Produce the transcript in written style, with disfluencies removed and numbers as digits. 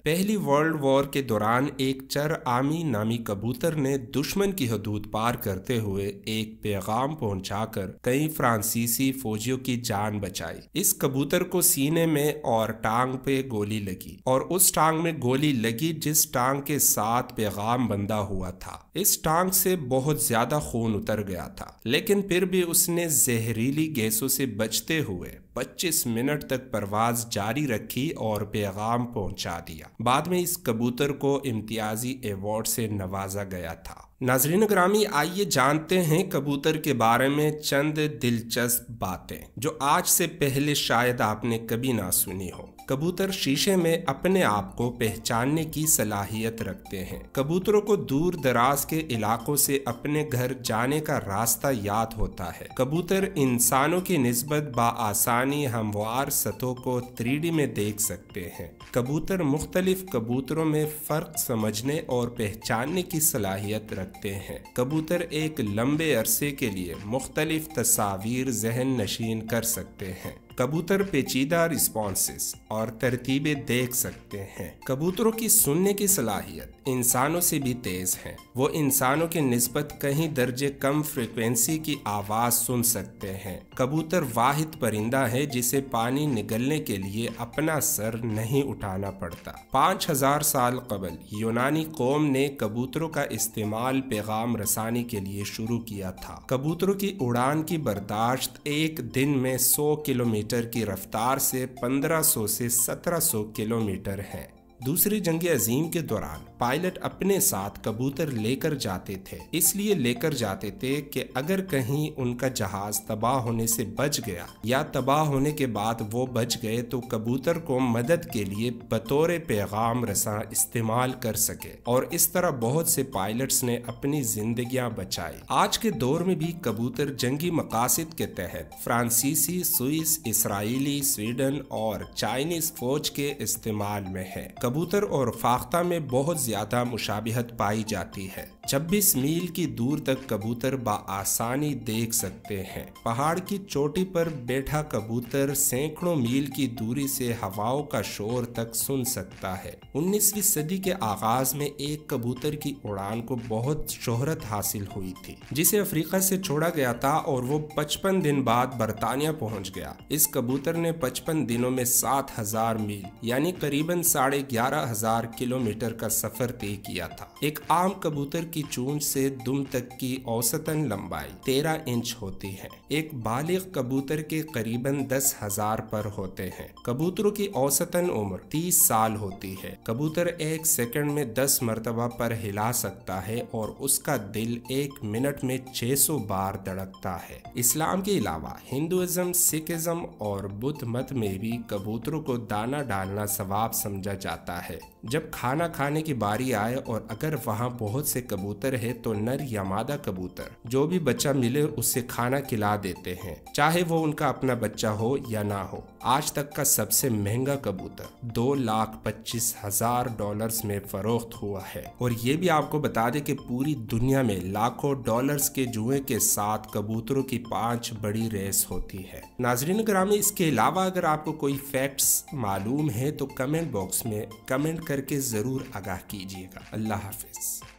پہلی world war کے دوران ایک چرآمی نامی کبوتر نے دشمن کی حدود پار کرتے ہوئے ایک پیغام پہنچا کر کئی فرانسیسی فوجیوں کی جان بچائی۔ اس کبوتر کو سینے میں اور ٹانگ پہ گولی لگی، اور اس ٹانگ میں گولی لگی جس ٹانگ کے ساتھ پیغام بندھا ہوا تھا۔ اس ٹانگ سے بہت زیادہ خون اتر گیا تھا، لیکن پھر بھی اس نے زہریلی گیسوں سے بچتے ہوئے 25 منٹ تک پرواز جاری رکھی اور پیغام پہنچا دیا۔ بعد میں اس کبوتر کو امتیازی ایوارڈ سے نوازا گیا تھا۔ ناظرین گرامی، آئیے جانتے ہیں کبوتر کے بارے میں چند دلچسپ باتیں جو آج سے پہلے شاید آپ نے کبھی نہ سنی ہو۔ کبوتر شیشے میں اپنے آپ کو پہچاننے کی صلاحیت رکھتے ہیں۔ کبوتروں کو دور دراز کے علاقوں سے اپنے گھر جانے کا راستہ یاد ہوتا ہے۔ کبوتر انسانوں کی نسبت بآسانی ہموار سطحوں کو 3D میں دیکھ سکتے ہیں۔ کبوتر مختلف کبوتروں میں فرق سمجھنے اور پہچاننے کی صلاحیت رکھتے ہیں۔ کبوتر ایک لمبے عرصے کے لیے مختلف تصاویر ذہن نشین کر سکتے ہیں۔ کبوتر پیچیدہ رسپانسز اور ترتیبیں دیکھ سکتے ہیں۔ کبوتروں کی سننے کی صلاحیت انسانوں سے بھی تیز ہے۔ وہ انسانوں کی نسبت کہیں درجے کم فریکوینسی کی آواز سن سکتے ہیں۔ کبوتر واحد پرندہ ہے جسے پانی نگلنے کے لیے اپنا سر نہیں اٹھانا پڑتا۔ 5000 سال قبل یونانی قوم نے کبوتروں کا استعمال پیغام رسانی کے لیے شروع کیا تھا۔ کبوتروں کی اڑان کی برداشت ایک دن میں 100 کلومیٹر کی رفتار سے 1500 سے 1700 کلومیٹر ہے۔ دوسری جنگ عظیم کے دوران پائلٹ اپنے ساتھ کبوتر لے کر جاتے تھے، اس لیے لے کر جاتے تھے کہ اگر کہیں ان کا جہاز تباہ ہونے سے بچ گیا یا تباہ ہونے کے بعد وہ بچ گئے تو کبوتر کو مدد کے لیے بطور پیغام رساں استعمال کر سکے، اور اس طرح بہت سے پائلٹس نے اپنی زندگیاں بچائی۔ آج کے دور میں بھی کبوتر جنگی مقاصد کے تحت فرانسیسی، سوئس، اسرائیلی، سویڈن اور چائنیز فوج کے استعمال میں ہے۔ کبوتر اور فاختہ میں بہت زیادہ مشابہت پائی جاتی ہے۔ 26 میل کی دور تک کبوتر بآسانی دیکھ سکتے ہیں۔ پہاڑ کی چوٹی پر بیٹھا کبوتر سینکڑوں میل کی دوری سے ہواؤں کا شور تک سن سکتا ہے۔ 19ویں صدی کے آغاز میں ایک کبوتر کی اڑان کو بہت شہرت حاصل ہوئی تھی، جسے افریقہ سے چھوڑا گیا تھا اور وہ 55 دن بعد برطانیہ پہنچ گیا۔ اس کبوتر نے 55 دنوں میں 7000 میل یعنی قریباً 11,500 کلومیٹر کا سفر طے کیا تھا۔ ایک عام کبوتر کی چونچ سے دم تک کی اوسطاً لمبائی 13 انچ ہوتی ہے۔ ایک بالغ کبوتر کے قریباً 10,000 پر ہوتے ہیں۔ کبوتروں کی اوسطاً عمر 30 سال ہوتی ہے۔ کبوتر ایک سیکنڈ میں 10 مرتبہ پر ہلا سکتا ہے اور اس کا دل ایک منٹ میں 600 بار دھڑکتا ہے۔ اسلام کے علاوہ ہندوازم، سکھ ازم اور بدھ مت میں بھی کبوتروں کو دانہ ڈالنا ثواب سمجھا جاتا ہے۔ جب کھانا کھانے کی باری آئے اور اگر وہاں بہت سے کبوتر ہے تو نر یا مادہ کبوتر جو بھی بچہ ملے اسے کھانا کھلا دیتے ہیں، چاہے وہ ان کا اپنا بچہ ہو یا نہ ہو۔ آج تک کا سب سے مہنگا کبوتر $2,25,000 میں فروخت ہوا ہے۔ اور یہ بھی آپ کو بتا دیں کہ پوری دنیا میں لاکھوں ڈالرز کے جوئے کے ساتھ کبوتروں کی 5 بڑی ریس ہوتی ہے۔ ناظرین گرامی، اس کے علاوہ اگر آپ کو کوئی فیکٹس معلوم ہے تو کمنٹ باکس میں کمنٹ کر کے ضرور آگاہ کیجیے گا۔ اللہ حافظ۔